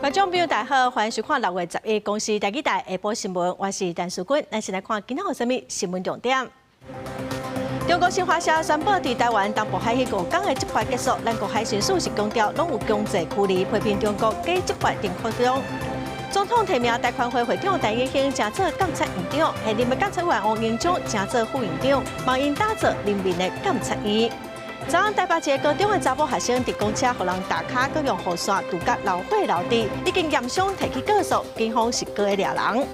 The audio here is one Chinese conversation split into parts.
观众朋友大家好，欢迎收看6月11日公司第几台下晡新闻，我是陈淑君。咱先来看今天有啥物新闻重点。中国新华社宣布，伫台湾东部海峡5港的执法结束，咱国海巡署是强调，拢有经济距离，批评中国假执法定扩张。总统提名贷款会会长陈英兴正做监察院长，现任的监察员王英忠正做副院长，忙因打造人民的监察院。昨晚台北一个高中的查某学生伫公车互人打卡，佮用雨伞涂甲流血流滴，已经验伤提起告诉，警方是告的掠人。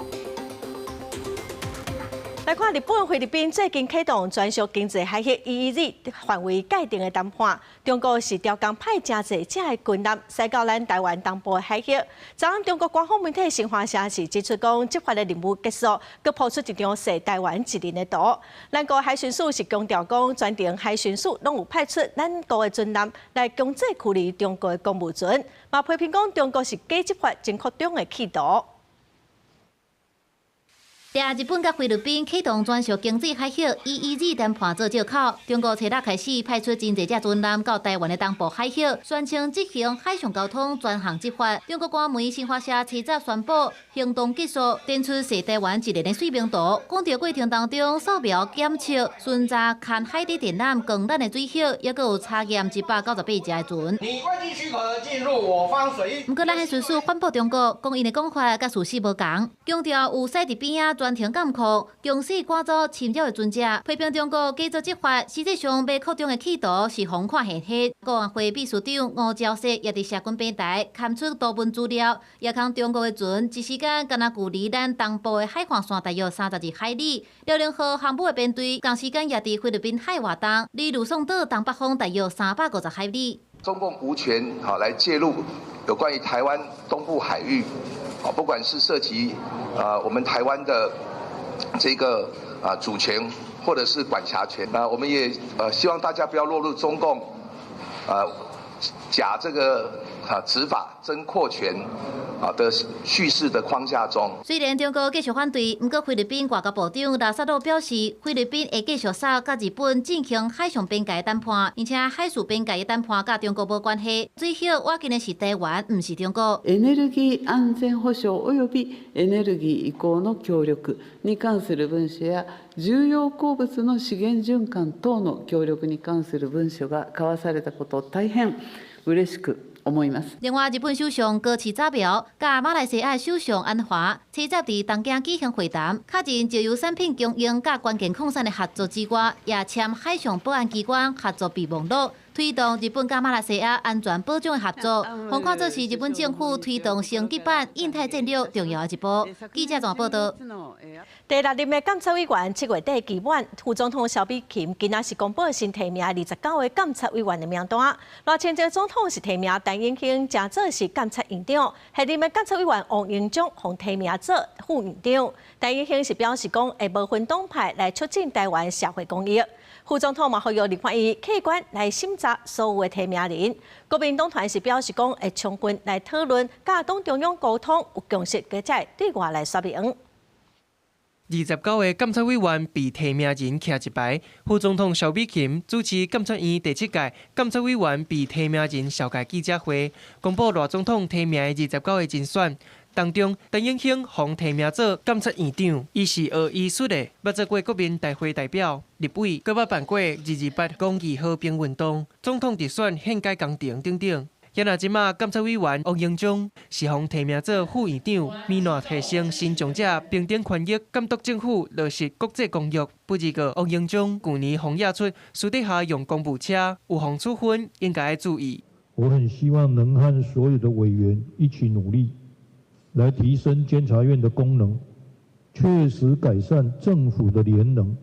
来看日本、菲律宾最近启动专属经济海峡EEZ范围界定的谈判，中国是调工派真侪只的军舰驶到咱台湾东部的海峡。昨晚中国官方媒体新华社是指出讲，执法的任务结束，佮抛出一张涉台湾一人的图。咱国海巡署是强调讲，全程海巡署拢有派出咱国的军舰来强制驱离中国的公务船，嘛批评讲中国是假执法真扩张的企图。掠日本甲菲律宾启动专属经济海峡 EEZ 谈判做借口，中国初六开始派出真侪只军舰到台湾的东部海峡，宣称执行海上交通专项执法。中国官媒新华社七早宣布行动结束，展出涉台湾一人的水平图，讲到过程当中扫描检测、巡查、看海底电缆、光缆的水效，也佮有查验198只的船。你关机许可进入我方水域。不过，咱海巡署反驳中国，讲因的讲法甲事实无同，强调有驶伫边仔专停监控，强势赶走侵扰的船只，批评中国假作执法，实际上要扩张的企图是红看现黑。国安会秘书长吴钊燮也伫社群平台刊出多份资料，也看中国的船一时间敢若距离咱东部的海岸线大约32海里。辽宁号航母的编队同时间也伫菲律宾海活动，离吕宋岛东北方大约350海里。中共无权来介入有关于台湾东部海域，不管是涉及我们台湾的这个主权或者是管辖权，我们也希望大家不要落入中共假这个执法真扩权的叙事的框架中。虽然中国继续反对，不过菲律宾外交部长拉萨洛表示，菲律宾会继续甲日本进行海上边界的谈判，而且海事边界的谈判甲中国无关系。最后握紧的是台湾，唔是中国。エネルギー安全保障及びエネルギー移行の協力に関する文書や重要鉱物の資源循環等の協力に関する文書が交わされたことを大変嬉しく思います。另外，日本首相高市早苗甲马来西亚首相安华七早伫东京举行会谈，确认石油产品供应甲关键矿产的合作之外，也签海上保安机关合作备忘录，推动日本甲马来西亚安全保障的合作。红看这是日本政府推动升级版印太战略重要的一步。记者怎报道？第6任的监察委员7月底期满，副总统萧美琴今仔是公布新提名29位监察委员的名单。赖清德总统是提名陈英兴，正做是监察院长；现任的监察委员王英忠获提名做副院长。陈英兴是表示讲，会无分党派来促进台湾社会公益。副总统嘛呼吁立法院客观来审查所有的提名人。国民党团是表示讲，会充分来讨论，甲党中央沟通有共识，才会对外来说明。29位监察委员被提名人徛一排，副总统萧美琴主持监察院第7届监察委员被提名人召开记者会，公布赖总统提名的29位人选。当中，陈英兴获提名做监察院长，伊是学医术的，捌做过国民大会代表、立委，佮捌办过228公益和平运动、总统直选、宪改工程等等。也那即马监察委员王英忠是获提名做副院长，免难提升新长者平等权益，监督政府落实国际公约。不二个王英忠去年轰压出私底下用公务车有妨处分，应该注意。我很希望能和所有的委员一起努力，来提升监察院的功能，确实改善政府的廉能，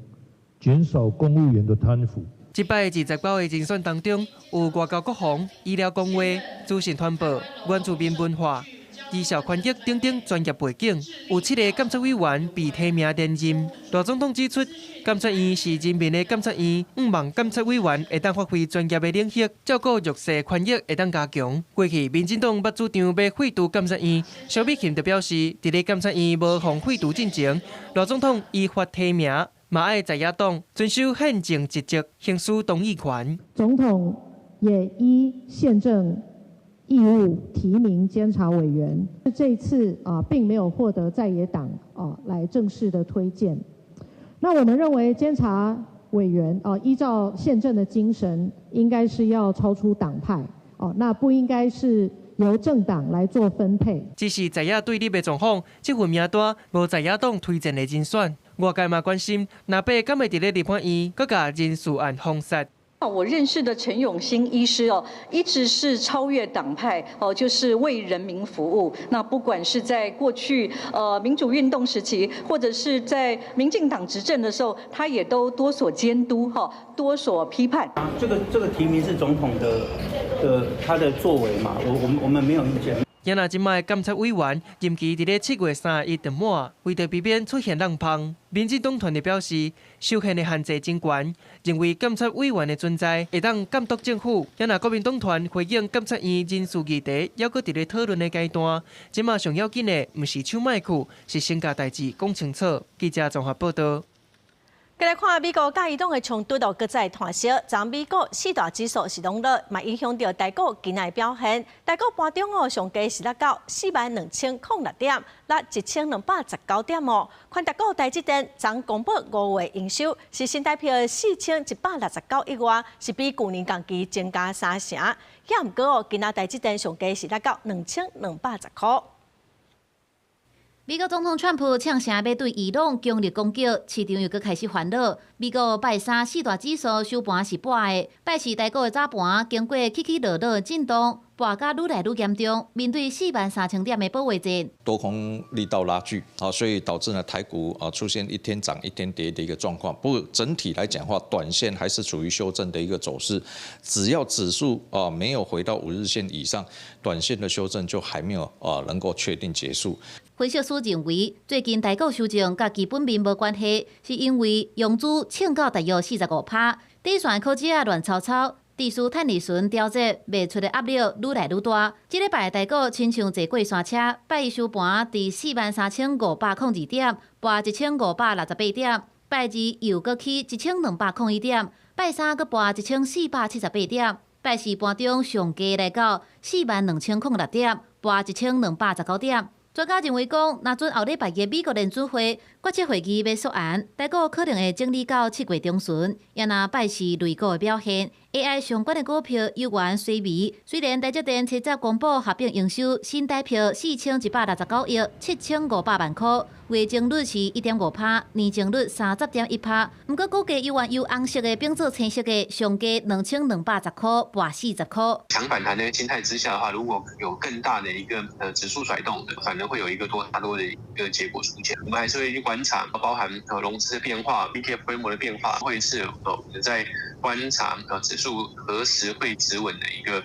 减少公务员的贪腐。这摆29位人选当中，有外交国防、医疗公卫、资讯传播、原住民文化、医疗权益等等专业背景。有7个监察委员被提名连任。大总统指出，监察院是人民的监察院，毋望监察委员会当发挥专业的领域，照顾弱势权益会当加强。过去民进党捌主张要废除监察院，萧美琴就表示，伫咧监察院无妨废除进程，大总统依法提名。嘛爱在野党遵守宪政职责，行使动议权。总统也依宪政义务提名监察委员，这一次并没有获得在野党来正式的推荐。那我们认为监察委员依照宪政的精神，应该是要超出党派那不应该是由政党来做分配。只是在野对立的状况，这份名单无在野党推荐的人选，外界嘛关心，那被敢会伫咧立法院搁甲人事案封杀。我认识的陈永兴医师一直是超越党派就是为人民服务。那不管是在过去民主运动时期，或者是在民进党执政的时候，他也都多所监督多所批判。这个提名是总统的他的作为嘛，我们没有意见。今仔即摆监察委员任期伫咧7月31日满，为着避免出现浪芳，民进党团就表示，受限的限制真悬，认为监察委员的存在会当监督政府。今仔国民党团回应监察院人事议题，还阁伫咧讨论的阶段。即摆上要紧的，毋是手卖去，是先甲代志讲清楚。记者综合报道。再来看美国甲伊党的冲突搁再弹烧，昨美国4大指数是拢落，嘛影响到台股今仔表现。台股盘中上加是落到42006点，落1219点宽达股台积电昨公布5月营收是新台币4169亿元，是比去年同期增加3成。也毋过今仔台积电上加是落到2210块。美国总统川普呛声要对伊朗强力攻击，市场又搁开始烦恼。美国拜三4大指数收盘是跌的，拜四台股的早盘经过起起落落的震动，跌甲愈来愈严重，面对43000点的保卫战，多空力道拉锯所以导致呢台股出现一天涨一天跌的一个状况。不过整体来讲的话，短线还是处于修正的一个走势。只要指数没有回到5日线以上，短线的修正就还没有能够确定结束。分析师认为，最近台股修正甲基本面无关系，是因为融资抢到大约45%，底线科技乱炒炒，地区碳利顺调节卖出的压力愈来愈大。这礼拜台股亲像坐过山车，拜一收盘伫43502点，跌1568点；拜二又搁起1201点，拜三搁跌1478点，拜四盘中上加来到42006点，跌1219点。专家认为讲，若准后礼拜嘅美国联准会决策会议要缩案，台股可能会整理到7月中旬。也若拜四类股的表现 ，AI 相关的股票有缘衰微。虽然台积电7月公布合并营收新台币4169亿7500万块，月增率是1.5%，年增率30.1%。不过估计有缘由红色的变做青色的，上加2210块，跌40块。强反弹的心态之下的话，如果有更大的一个指数甩动的，反而会有一个大多的一个结果出现。我们还是会去观察，包含融资的变化、ETF 规模的变化，会是我们在观察指数何时会止稳的一个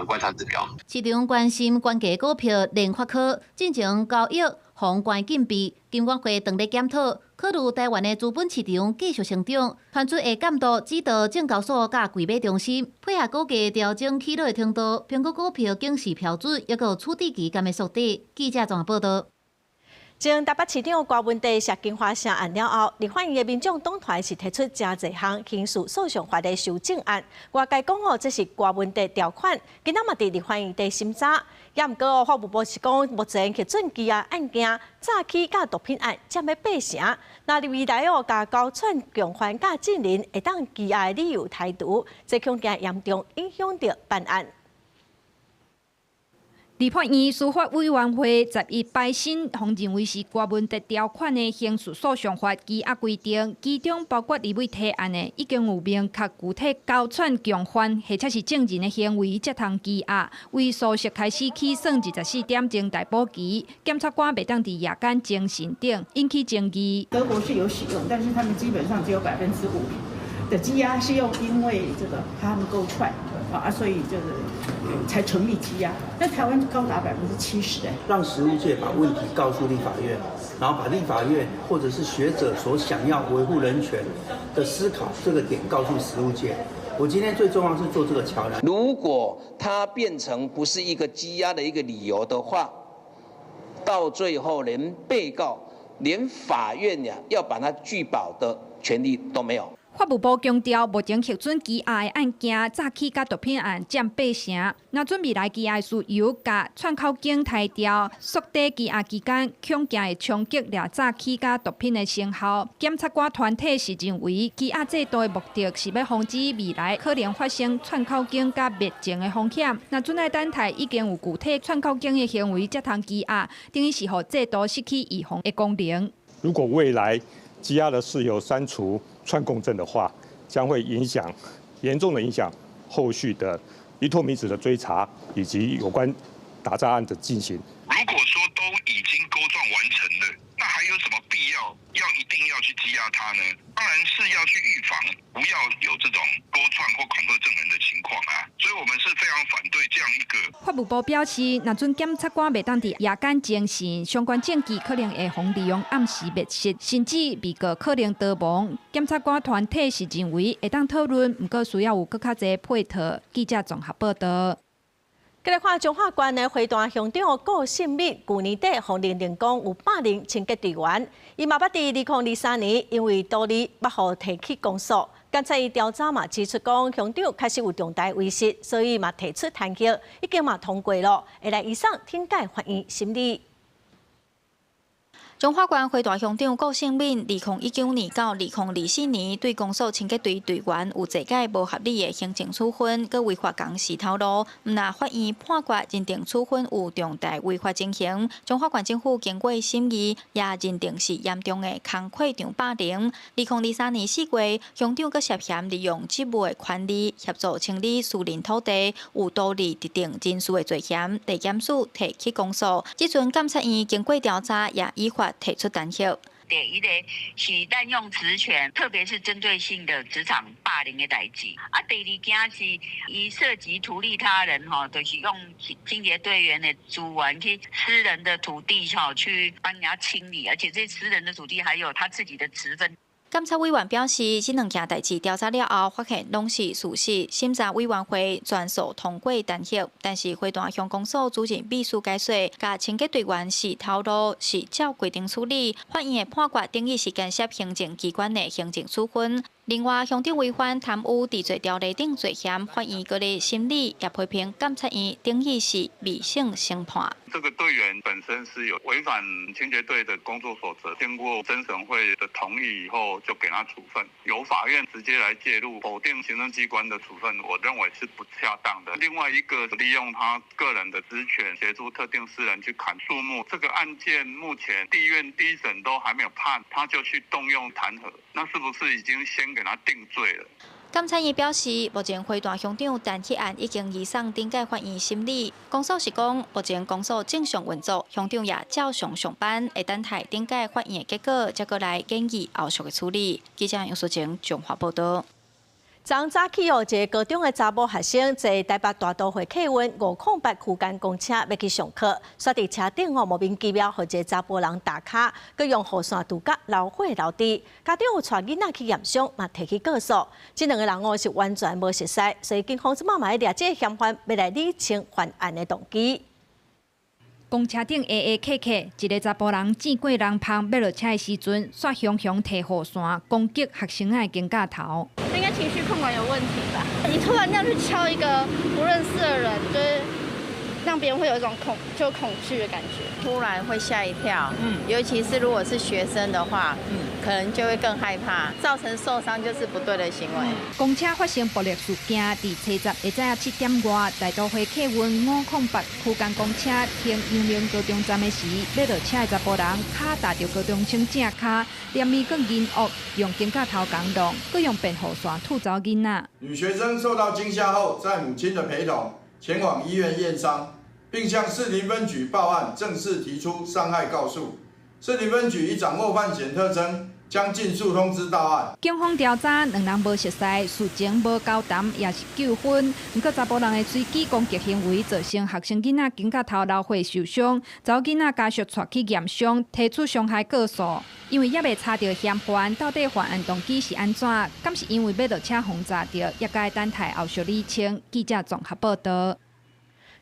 观察指标。市场关心关键股票联发科进行交易宏观禁闭，金管会当咧检讨，考虑台湾的资本市场继续成长，传出会监督指导证交所甲柜买中心，配合股价调整起落的程度，评估股票警示标准，抑有处置期间的缩低。记者综合报道。从台北市长郭文地涉金华城案了后，立法院的民众党团是提出真侪项刑事诉讼法的修正案。外界讲这是郭文地条款，今仔嘛伫立法院第审查。也毋过法务部是讲，目前去准羁案件早起甲毒品案占要8成。那未来甲高串共犯甲证人会当羁押的理由太多，这恐惊严重影响到办案。立法院司法委员会11摆审，方认为是郭文德条款的刑事诉讼法羁押规定，其中包括立委提案的，已经有明确具体高串共犯或者是证人的行为，才通羁押。为诉讼开始起算24点钟逮捕期，检察官袂当伫夜间侦讯等，引起争议。德国是有使用，但是他们基本上只有5%的羁押是用，因为这个他们勾串所以就是才成立羁押。但台湾高达70%让实务界把问题告诉立法院，然后把立法院或者是学者所想要维护人权的思考这个点告诉实务界。我今天最重要是做这个桥梁。如果它变成不是一个羁押的一个理由的话，到最后连被告、连法院要把它拒保的权利都没有。法务部强调，目前核准羁押的案件，早起甲毒品案占8成。那准备来羁押事由甲串口径抬调，缩短羁押期间，恐惊会冲击了早起甲毒品的成效。检察官团体是认为，羁押制度的目的是要防止未来可能发生串口径甲灭证的风险。那准爱等待已经有具体串口径的行为，才通羁押，等于是让制度失去预防的功能。如果未来羁押的事由删除串供证的话，将会严重的影响后续的依托迷子的追查以及有关打诈案的进行。如果说都已经勾状完成了，那还有什么必要一定要去羁押他呢？当然是要去预防，不要有这种勾串或恐吓证人的情况啊。所以我们是非常反对这样一个。法务部表示，若准检察官袂当伫夜间侦讯，相关证据可能会互利用暗时灭失，甚至被告可能逃亡。检察官团体是认为会当讨论，不过需要有更较侪配套。记者综合报道。再来看中华县的花坛乡长顾信敏，去年底互认定讲有霸凌清洁队员，伊嘛捌伫2023年因为道理捌互提起公诉。检察院调查嘛指出讲，乡长确实有重大违失，所以嘛提出弹劾，已经嘛通过了，会来以上听解法院审理。中华县花坛乡长顾信敏，2019年到2024年对公诉清洁队队员有侪个无合理的行政处分，佮违法公事透露，毋那法院判决认定处分有重大违法情形。中华县政府经过审议，也认定是严重的空溃场霸凌。2023年4月，乡长佮涉嫌利用职务的权利协助清理私人土地，有道理特定人事的罪嫌，地检署提起公诉。即阵检察院经过调查，也依法提出弹劾。第一个是滥用职权，特别是针对性的职场霸凌的代志。第二件是以涉及图利他人就是用清洁队员的资源去私人的土地去帮人家清理，而且这私人的土地还有他自己的职分。检察委员表示，这两件代志调查了后，发现拢是事实。审查委员会全数通过弹劾，但是花坛乡公所主任秘书解说，甲清洁队员是透露是照规定处理。法院的判决定义是干涉行政机关的行政处分。另外，乡长违反贪污治罪条例等罪嫌，法院各类审理也批评检察院定义是未性审判。这个队员本身是有违反清洁队的工作守则，经过侦审会的同意以后，就给他处分。由法院直接来介入否定行政机关的处分，我认为是不恰当的。另外一个利用他个人的职权协助特定私人去砍树木，这个案件目前地院第一审都还没有判，他就去动用弹劾，那是不是已经先给他定罪了？检察院表示，目前花坛乡长弹劾案已经移送顶界法院审理。公诉是讲，目前公诉正常运作，乡长也照常上班，会等待顶界法院的结果，再过来建议后续的处理。记者杨淑晴综合报道。昨早起一个高中的查某学生坐台北大都会客运508区间公车要去上课，煞伫车顶莫名其妙，互一个查甫人打卡，佮用雨伞涂甲流血流滴。家长有带囡仔去验伤，嘛提起告诉。这两个人是完全无熟悉，所以警方即马嘛要抓这个嫌犯，要来理清犯案的动机。公车顶客，一个查甫人见过人旁要落车的时阵，煞熊摕雨伞攻击学生的肩胛头。应该情绪控管有问题吧？你突然这样去敲一个不认识的人，就是让别人会有一种恐惧的感觉，突然会吓一跳。尤其是如果是学生的话，可能就会更害怕，造成受伤就是不对的行为。公车发生暴力事件，伫初10下午7点外，大都会客运508区间公车停阳明高中站的时，要落车的查甫人脚踏着高中生正脚，连面更银恶，用肩胛头扛弄，佮用便雨伞吐走囡仔。女学生受到惊吓后，在母亲的陪同前往医院验伤，并向士林分局报案，正式提出伤害告诉。士林分局已掌握犯嫌特征，将尽速通知到案。警方调查，两人无熟悉，事情无交谈，也是纠纷。不过查甫人的随机攻击行为，造成学生囡仔肩胛头流血受伤，遭囡仔家属带去验伤，提出伤害告诉。因为也未查到嫌犯到底犯案动机是安怎，敢是因为要落车轰炸到，也该等待后续理清。记者综合报道。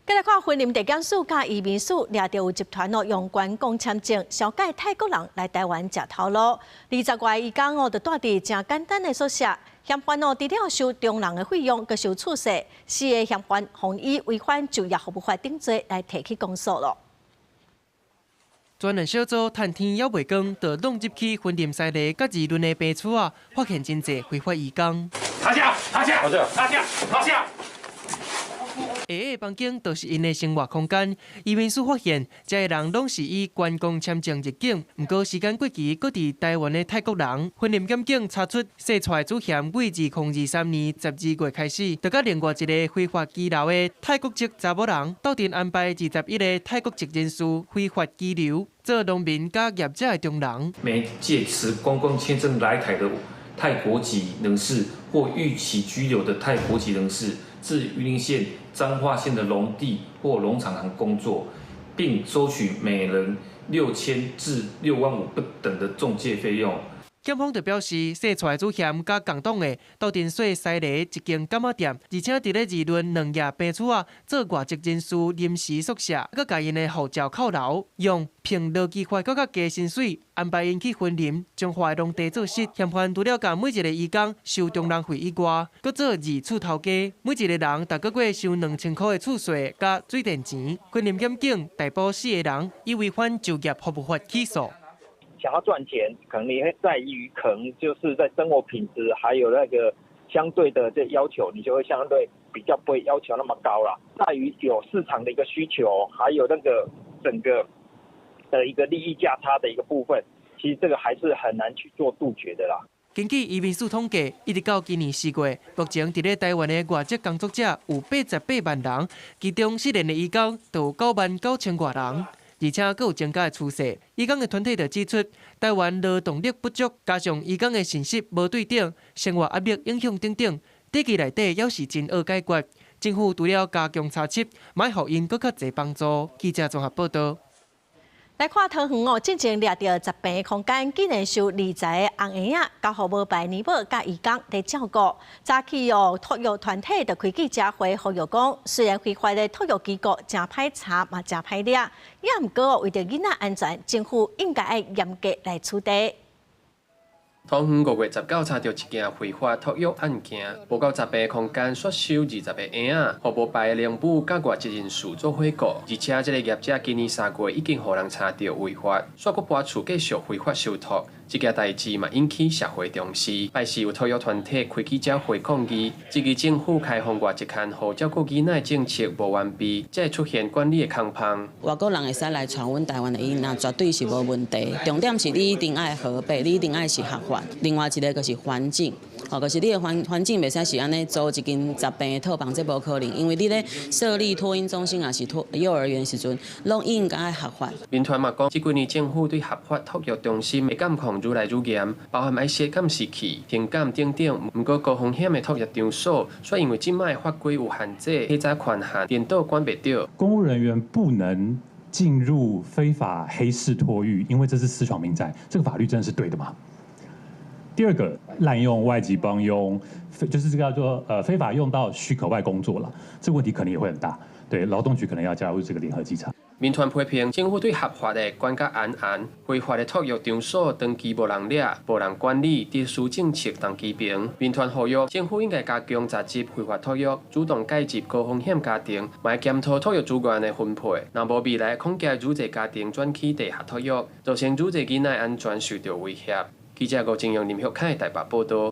再来看婚姻地检署甲移民署掠到有集团用观光签证小解泰国人来台湾食头路。20外移工就住伫正简单的宿舍，嫌犯除了收中人的费用，佮收厝税，4个嫌犯红以违反就业服务法定罪来提起公诉了。专案小组探天还袂光，就弄入去婚姻西里甲议论的病厝啊，发现真侪非法移工。趴下！趴下！趴下！趴下！下个房间就是因的生活空间。移民署发现，这些人拢是以观光签证入境，不过时间过期，搁伫台湾的泰国人。婚姻检警查出，洗出来主嫌为2023年12月开始，就甲另外一个非法居留的泰国籍查某人，斗阵安排21个泰国籍人士非法居留，做农民甲业者的中人。没借持观光签证来台的泰国籍人士或逾期居留的泰国籍人士，至云林县、彰化县的农地或农场行工作，并收取每人6000至6万5不等的中介费用。检方就表示，洗出来主嫌甲共党的斗阵洗西里一间干妈店，而且伫咧议论2夜病厝啊，做外籍人士临时宿舍，佮甲因的护照扣留，用凭劳基法佮较低薪水安排因去婚林，将花农地做室。嫌犯除了甲每一个移工收中人费以外，佮做2厝头家，每一个人逐个月收2000块的厝税佮水电钱。婚林检警逮捕4个人，以违反就业服务法起诉。想要赚钱，可能也会在于可能就是在生活品质还有那个相对的这要求，你就会相对比较不会要求那么高啦。在于有市场的一个需求，还有那个整个的一个利益价差的一个部分，其实这个还是很难去做杜绝的啦。根据移民署统计，一直到今年4月，目前伫咧台湾的外籍工作者有88万人，其中失联的移工就有99000多人。而且佫有增加的趋势。移工的团体就指出，台湾劳动力不足，加上移工的信息无对等，生活压力影响等等，短期内底要是真好解决。政府除了加强查缉，买互因佫较侪帮助。记者综合报道。来看桃园进前掠到疾病的空间，竟然受20个红婴仔交互无牌年母甲义工来照顾。早起托育团体就开记者会，呼吁讲，虽然非法的托育机构真歹查嘛真歹抓，也毋过为着囡仔安全，政府应该要严格来处理。桃园5月19查到一件非法托育案件，报告疾病空间刷收20个婴仔，互无牌的领母甲外籍人士做回顾，而且这个业者今年3月已经互人查到违法，煞阁搬厝继续非法收托。这件代志嘛引起社会重视，拜是有托育团体开记者会抗议，质疑政府开放外籍看护照顾囡仔政策无完备，才会出现管理的空隙。外国人会使来传阮台湾的囡仔，绝对是无问题。重点是你一定爱合备，你一定爱是合法。另外一个就是环境，就是你的环境袂使是安尼租一间疾病的套房，这无可能，因为你咧设立托婴中心也是幼儿园时阵，拢应该合法。民团嘛讲，这几年政府对合法托育中心的监控愈来愈严，包含爱设监视器、评鉴等等。不过高风险的托育场所，却因为今卖法规有限制，黑闸权限颠倒管袂到。公务人员不能进入非法黑市托育，因为这是私闯民宅，这个法律真的是对的吗？第二个，滥用外籍帮佣，就是这个叫做非法用到许可外工作了，这个问题可能也会很大。对，劳动局可能要加入这个联合稽查。民团批评政府对合法的管甲严严，非法的托育场所登记无人掠、无人管理，特殊政策当批评。民团呼吁政府应该加强查缉非法托育，主动介入高风险家庭，卖检讨托育资源的分配。若无未来恐惊愈侪家庭转去地下托育，造成愈侪囡仔安全受到威胁。记者吴正阳、林玉凯台北报道。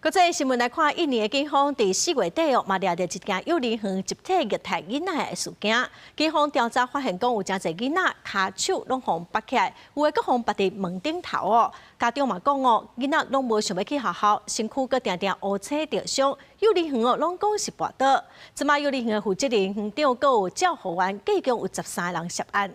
国际新闻来看，印尼的警方伫4月底嘛抓到一件幼儿园集体虐待囡仔的事件。警方调查发现，讲有真侪囡仔骹手拢互绑起来，有的佫互绑伫门顶头哦。家长嘛讲哦，囡仔拢无想要去学校，身躯佫定定乌青着伤。幼儿园哦，拢讲是跋倒。即卖幼儿园的负责人园长佫有教护员，计共有13人涉案。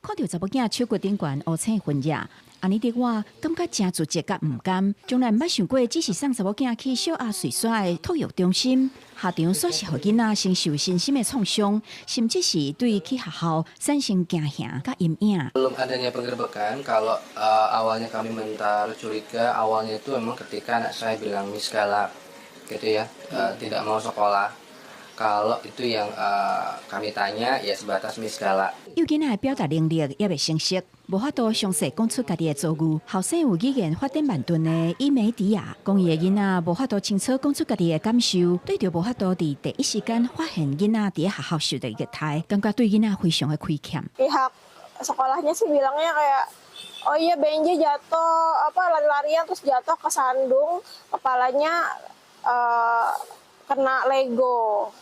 看到查某囝手骨顶悬乌青昏热，安尼的我感觉真自责甲毋甘，从来毋捌想过，只是送查某囝去小阿水耍的托育中心，下场煞是互囡仔承受身心的创伤，甚至是对去学校产生惊吓甲阴影。Belum adanya penggerbekan, kalau awalnya kami menaruh curiga, awalnya itu memang ketika anak saya bilang Miss Gala, gitu ya, tidak mau sekolah. Kalau itu yang kami tanya ya sebatas Miss Gala。有囡仔表达能力也未成熟，无法度详细讲出家己的遭遇。后生有语言发展慢钝的伊美迪亚，讲伊的囡仔无法度清楚讲出家己的感受，对着无法度伫第一时间发现囡仔伫学校受到虐待，感觉对囡仔非常的亏欠。Pihak sekolahnya sih bilangnya kayak, oh iya Benji jatuh lari-larian terus jatuh ke sandung, kepalanya kena Lego,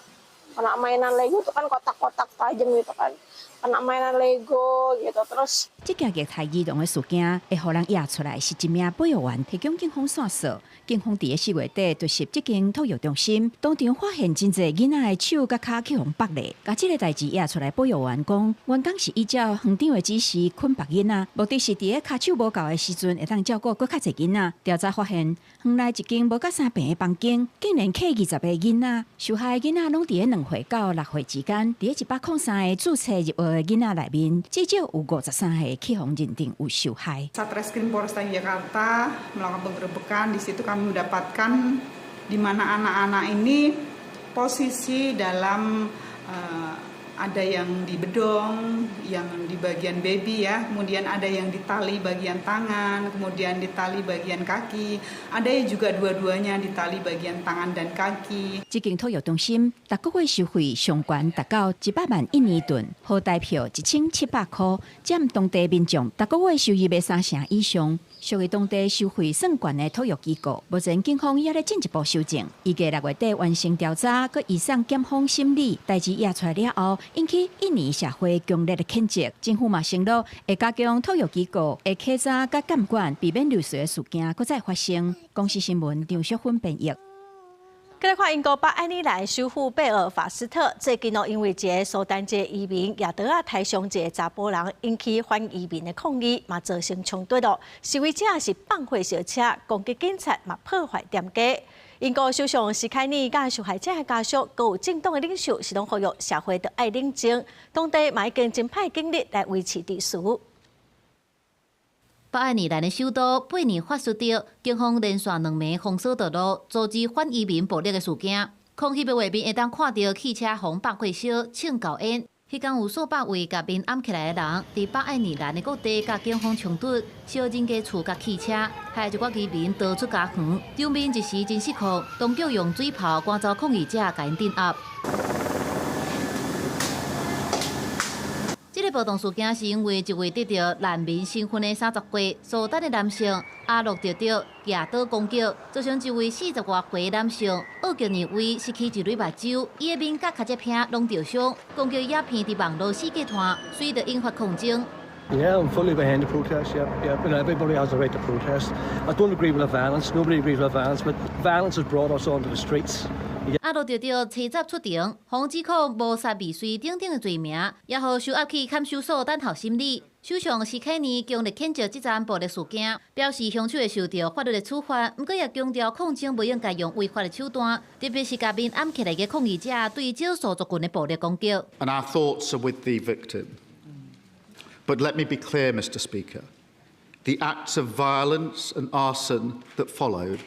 kena mainan Lego itu kan kotak-kotak tajam gitu kan, kena mainan Lego gitu terus。这件虐待儿童的事件会互人压出来，是一名保育员提供警方线索。警方伫4月底就入这间托育中心，当场发现真侪囡仔的手甲脚去互绑咧。甲这个代志压出来，保育员讲，原讲是依照园长的指示捆绑囡仔，目的是伫脚手无够的时阵，会当照顾更较侪囡仔。调查发现，园内一间无甲3平的房间，竟然客20个囡仔，受害的囡仔拢伫2岁到6岁之间。伫103个注册入学的囡仔内面，至少有53个去互认定有受害。Satreskrim Polresta Jakarta melakukan penggerebekan, di situ kami mendapatkan di mana anak-anak ini posisi dalam ada yang di bedong, yang di bagian baby ya, kemudian ada yang di tali bagian tangan, kemudian di tali bagian kaki, ada juga dua-duanya di tali bagian tangan dan kaki。这间托育中心，逐个月收费上悬达到100万印尼盾，好代票1700块，占当地民众逐个月收入的3成以上。属于当地收费算悬的托育机构，目前警方也咧进一步修正，预计6月底完成调查，佮移送检方审理。代志压出来了后，引起印尼社会强烈的谴责。政府嘛承诺会加强托育机构的稽查佮监管，避免类似的事件佮再发生。公视新闻张淑芬编译。再来看英国北爱尔兰首府贝尔法斯特，最近因为一个苏丹籍移民亚德亚太上一个查甫人引起反移民的抗议，嘛造成冲突咯。示威者是放火烧车，攻击警察，嘛破坏店家。英国首相史凯尼甲受害者的家属，佮有政党的领袖，是拢呼吁社会要爱冷静，当地嘛已经增派警力来维持秩序。北爱尔兰的首都贝尔法斯特，警方连续2暝封锁道路，阻止反移民暴力的事件。抗议的画面会当看到汽车放爆火烧、庆高烟。迄天有数百位甲面暗起来的人，伫北爱尔兰的各地甲警方冲突，烧人家厝甲汽车，害一寡居民逃出家园。场面一时真失控，当局用水炮赶走抗议者，甲因镇压。这个暴动事件是因为一位得到难民身份的30岁苏丹的男性阿洛得到举刀攻击，造成一位40多岁的男性恶极而为，失去一蕊目睭，伊的面甲脚趾片拢受伤。攻击影片伫网络世界传，随着引发抗争。Yeah, I'm fully behind the protest. Yeah. You know, everybody has the right to protest. I don't agree with the violence. Nobody agrees with the violence, but violence has brought us onto the streets. 阿洛得到车闸出庭，防指控谋杀未遂等等的罪名，也互受押去看守所等候审理。首相史凯尼强烈谴责这桩暴力事件，表示凶手会受到法律的处罚，不过也强调抗争不应该用违法的手段，特别是甲面暗起来的抗议者对少数族群的暴力攻击。And our thoughts are with the victim. But let me be clear, Mr. Speaker. The acts of violence and arson that followed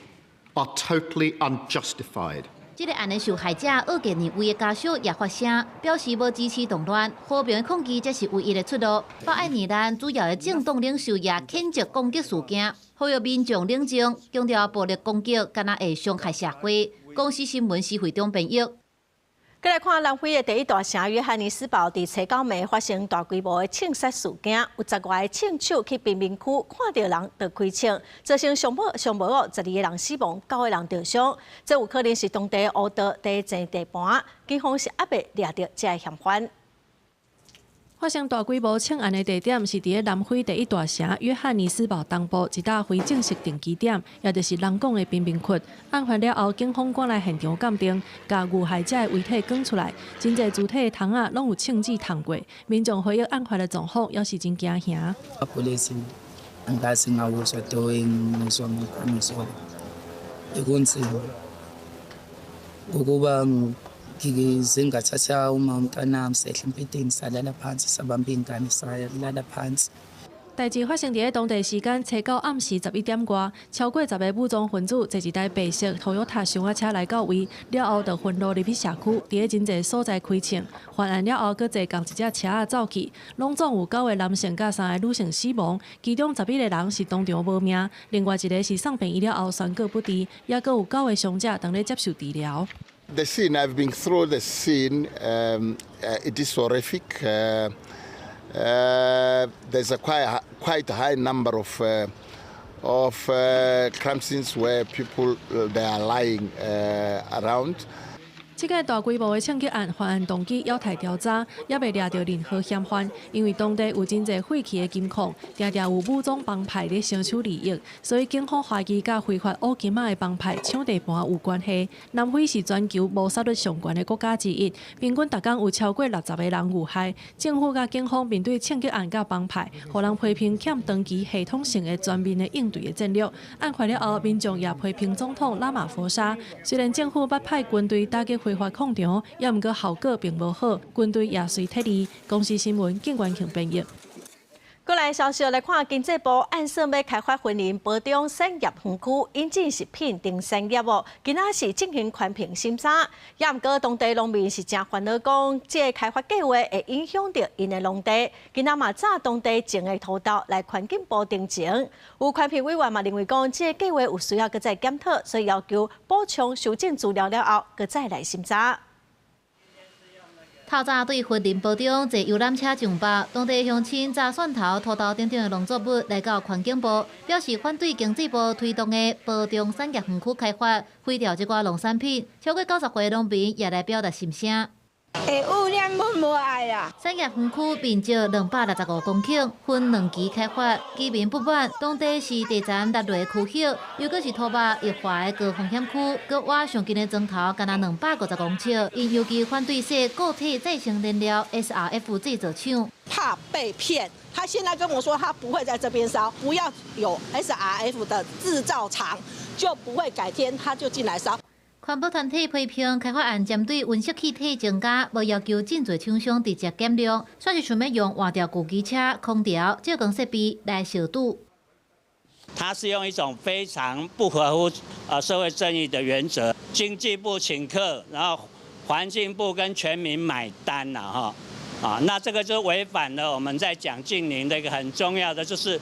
are totally unjustified. 这个案的受害者恶极而为的家属也发声，表示无支持动乱，和平的抗议才是唯一的出路。北爱尔兰主要的政党领袖也谴责攻击事件，呼吁民众冷静，强调暴力攻击敢若会伤害社会。公视新闻时会中编译。再来看南非的第一大城约翰尼斯堡，伫初9暝发生大规模的枪杀事件，有10外个枪手去贫民区看到人就开枪，造成上无12个人死亡，9个人受伤。这有可能是当地乌道地震地盘，警方是还未抓到这个嫌犯。发生大规模枪案的地点是伫南非第一大城约翰尼斯堡东部一搭非正式定居点，也就是人讲的贫民区。案发了后，警方赶来现场鉴定，把遇害者的遗体卷出来，真侪主体的窗仔拢有枪支烫过。民众回忆案发的状况，也是真惊吓。代志发生伫当地时间初到暗时11点外，超过10个武装分子坐一台白色Toyota小车来到位，了后就分路入去社区，伫个真侪所在开枪。犯案了后，搁坐共一只车走去，拢总有9个男性甲3个女性死亡，其中11个人是当场无命，另外一个是送病医了后宣告不治，也搁有9个伤者当咧接受治疗。The scene, I've been through the scene. It is horrific. There's a quite high number of crime scenes where people they are lying around. 这个大规模的枪击案犯案动机要太调查，也未抓到任何嫌犯，因为当地有真侪废弃的金矿，常常有武装帮派咧相抢利益，所以警方怀疑甲非法乌金仔的帮派抢地盘有关系。南非是全球谋杀率上悬的国家之一，平均每天有超过60个人遇害。政府甲警方面对枪击案甲帮派，互人批评欠长期系统性的全面的应对的战略。案发了后，民众也批评总统拉马福沙，虽然政府捌派军队打击非法抗场，也毋过效果并无好，军队也随撤离。公司新闻景元庆编译。过来消息来看，经济部按说要开发云林保中产业园区，引进食品等产业哦，今仔是进行环评审查。也毋过当地农民是真烦恼，讲这开发计划会影响到因的农地。今仔嘛找当地种的土豆来环境部定情。有环评委员嘛认为讲，这计划有需要搁再检讨，所以要求补充修正资料了后，搁再来审查。透早对云林保中坐游览车上北，当地乡亲摘蒜头、土豆等等的农作物来到环境部，表示反对经济部推动的保中产业园区开发，废掉这寡农产品。超过90岁农民也来表达心声。污染阮无爱啊！产业园区面积265公顷，分2期开发，居民不满。当地是地层落落区域，又搁是土木易坏的高风险区，搁挖上近的砖头，干那250公尺。因尤其反对说固体再生燃料 SRF 制造厂，怕被骗。他现在跟我说，他不会在这边烧，不要有 SRF 的制造厂，就不会改天他就进来烧。环保团体批评开发案针对温室气体增加，无要求真侪厂商直接减量，煞是想要用换掉旧机车、空调、照光设备来消毒。它是用一种非常不合乎社会正义的原则，经济部请客，然后环境部跟全民买单了哈。那这个就违反了我们在讲净零的一个很重要的，就是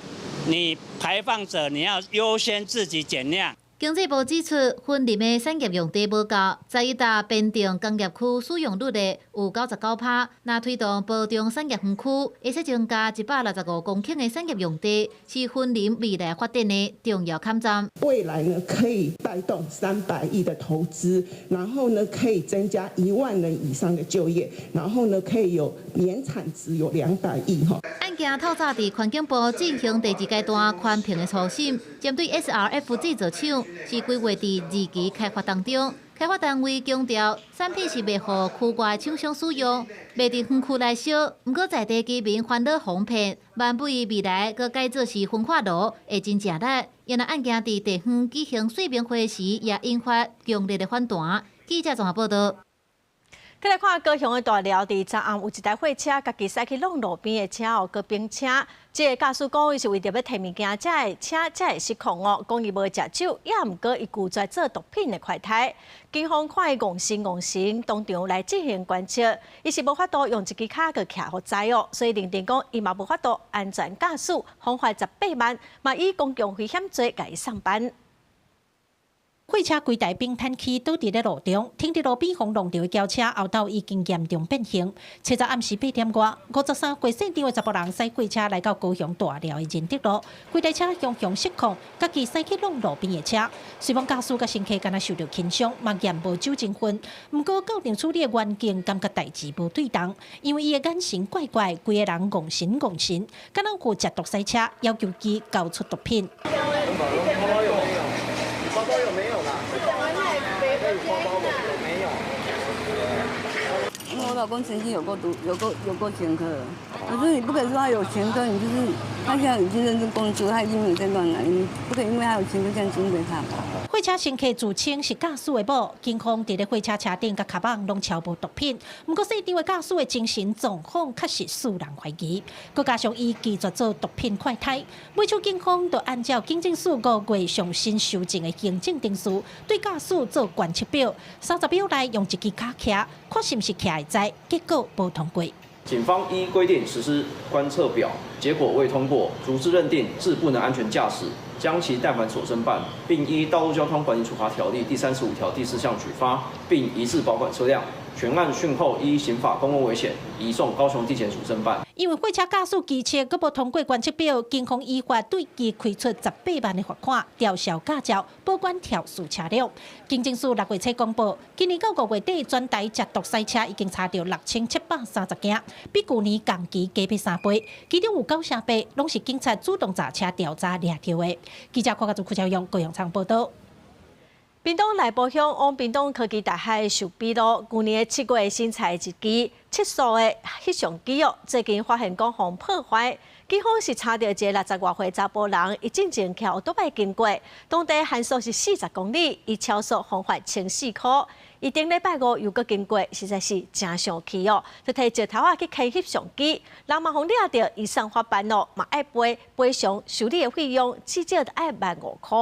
你排放者你要优先自己减量。经济部指出，云林的产业用地无够，在一大边境工业区使用率的有99%。那推动保中产业园区，会使增加165公顷的产业用地，是云林未来发展的重要抗战。未来呢，可以带动300亿的投资，然后呢，可以增加1万人以上的就业，然后呢，可以有年产值有200亿哈。案件透早伫环境部进行第2阶段环评的初审，针对 SRF 制造厂。是规划伫2期开发当中，开发单位强调产品是袂互区外厂商使用，袂伫园区内烧。毋过在地居民烦恼哄骗，万不伊未来佮改做是焚化炉，会真正力。因为案件伫地方举行说明会时，也引发强烈的反弹。记者综合报道。再来看高雄的大寮，伫昨暗有一台货车，家己驶去弄路边的车后，搁并车。这个驾驶讲，伊是为着要摕物件，才会失控哦。讲伊无食酒，也毋过伊拒绝做毒品的快态。警方看伊戆神，当场来进行关切。伊是无法度用一支卡去徛好载哦，所以认定讲伊嘛无法度安全驾驶，罚款18万，嘛以公共危险罪甲伊上班。货车规台并摊起倒伫咧路中，停伫路边防弄掉的轿车后头已经严重变形。车早暗时8点外，53过线场的查甫人驶货车来到高雄大寮的仁德路，规台车向失控，家己驶去弄路边的车。虽讲驾驶甲乘客敢若受到轻伤，嘛验无酒精分，毋过校定处理的员警感觉代志无对当，因为伊的眼神怪怪，规个人戆神，敢若有食毒赛车，要求其交出毒品。包包有没有啦？包包有没有？没有。老公曾经有过前科，可是你不可以说他有前科，你就是他现在已经认真工作，他已经没有在乱来，你不可以因为他有前科这样针对他。货车乘客自称是驾驶的某，警方伫咧货车车顶甲卡网拢超无毒品，不过现场的驾驶的精神状况确实使人怀疑，佮加上伊拒绝做毒品快筛，每处警方就按照警政署5月上新修正的行政定数，对驾驶做观测表，30秒内用一支卡徛，看是毋是徛会知，结果无通过。警方依规定实施观测表，结果未通过，逐字认定致不能安全驾驶，将其带返所申办，并依《道路交通管理处罚条例》第35条第4项举发，并移至保管车辆。全案讯后依刑法公共危险移送高雄地检署侦办。因为货车驾驶机车佫无通过观测表，警方依法对其开出18万的罚款，吊销驾照，保管肇事车辆。警政署6月初公布，今年到5月底，全台缉毒赛车已经查到6730件，比去年同期加倍3倍，其中有9成8拢是警察主动查车调查掠到的。记者柯家祖、柯昭阳、高阳昌报道。屏东内埔乡往屏东科技大学寿比路，去年7月新采一支测速的翕相机最近发现讲互破坏。警方是查到一个60多岁查甫人，伊进前骑奥多经过，当地限速是40公里，伊超速罚款1400块。伊顶礼拜5又搁经过，实在是真生气就摕石头去开翕相机，人嘛互掠到，以上法办嘛爱赔偿修理的费用，至少要15000块。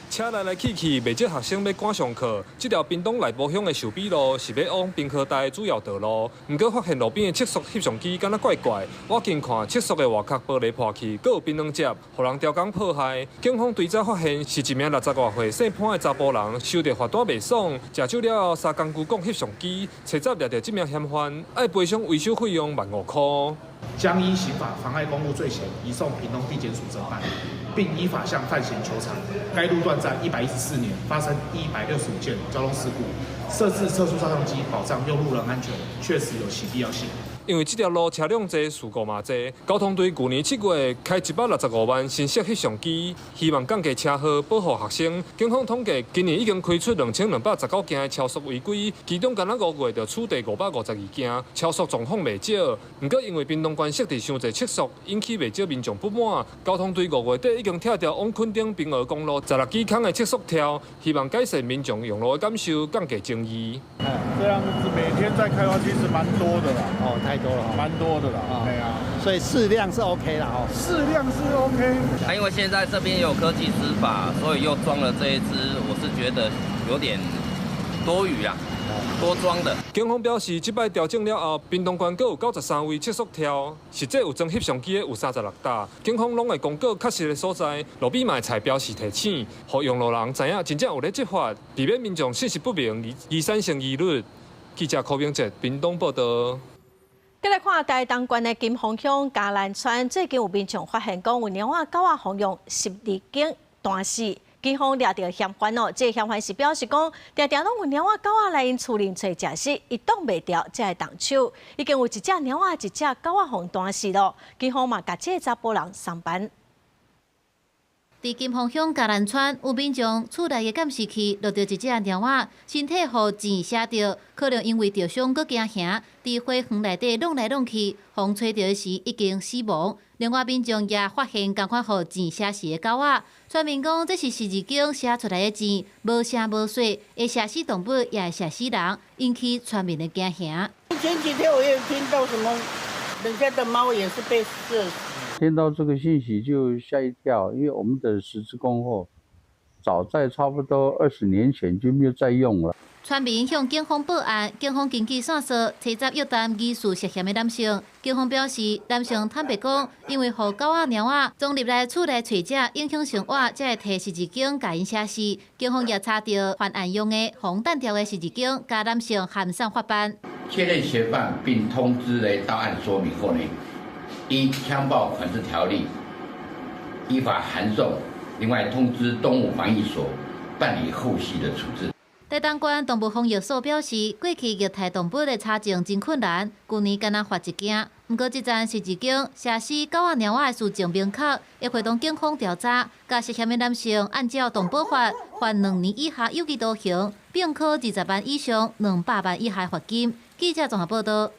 车来来去去，未少学生要赶上课。这条屏东内埔乡的寿比路是要往屏科大的主要道路，不过发现路边的测速翕相机敢若怪怪。我近看测速的外壳玻璃破去，阁有槟榔汁，互人雕工破坏。警方追查发现是一名60多岁姓潘的查甫人，收到罚单未爽，吃酒了后3工具讲翕相机，车站掠到这名嫌犯，要赔偿维修费用15000块。将依刑法妨碍公务罪嫌移送屏东地检署侦办，并依法向犯嫌求偿。该路段在114年发生165件交通事故，设置测速照相机保障用路人安全，确实有其必要性。因为这条路车辆多，事故嘛多，交通队去年7月开165万新式翕相机，希望降低车祸，保护学生。警方统计，今年已经开出2219件的超速违规，其中仅5月就处理552件，超速状况未少。不过因为屏东县设置伤侪测速，引起未少民众不满。交通队5月底已经拆掉往垦丁平和公路16支空的测速条，希望改善民众用路的感受，降低争议。这样子每天在开发其实蛮多的啦，太多了，蛮多的啦，对啊，所以适量是 OK 啦，适量是 OK。因为现在这边有科技执法，所以又装了这一支，我是觉得有点多余啊。多装的。警方表示，这摆调整了后，屏东县各有93位测速条，实际有装翕相机的有36台。警方拢会公告确实的所在，路边卖菜标示提醒，让用路人知影真正有咧执法，避免民众信息不明而产生疑虑。记者柯明哲，屏东报道。再来看台东县的金峰乡嘉兰村，最近有民众发现讲有猫仔狗仔放用12根断死。警方抓到嫌犯这嫌犯是表示讲，常常拢有猫仔狗仔来因厝里找食食，伊挡袂掉才会动手。已经有一只猫仔、一只狗仔互断死咯。警方嘛，甲这个查甫人上班。伫金峰乡嘉兰村，有民众厝内的监视器录到一只猫仔，身体互钱写着，可能因为着伤搁惊吓，伫花园内底弄来弄去，互找到时已经死亡。另外，民众也发现同款互钱写死的狗仔，村民讲这是12根写出来的钱，无声无水，会写死动物，也会写死人，引起村民的惊吓。前几天我也听到什么，人家的猫也是被射死。听到这个信息就吓一跳，因为我们的十字弓后，早在差不多20年前就没有再用了。村民向警方报案，警方经过线索，查找约谈疑似涉嫌的男性。警方表示，男性坦白讲，因为互狗仔、猫仔总入来厝内找食，影响生活，才会摕12根甲因写死。警方也查到犯案用的红弹条的12根，甲男性函上法办。确认嫌犯并通知了到案说明后呢，依枪爆管制条例依法函送，另外通知动物防疫所办理后续的处置。台东县动物防疫所表示，过去虐待动物的查证真困难，去年敢若发一件。不过，这站是一间社死狗仔猫仔的事情明确，会会同警方调查，甲涉嫌的男性按照动保法判2年以下有期徒刑，并科20万以上200万以下罚金。记者综合报道。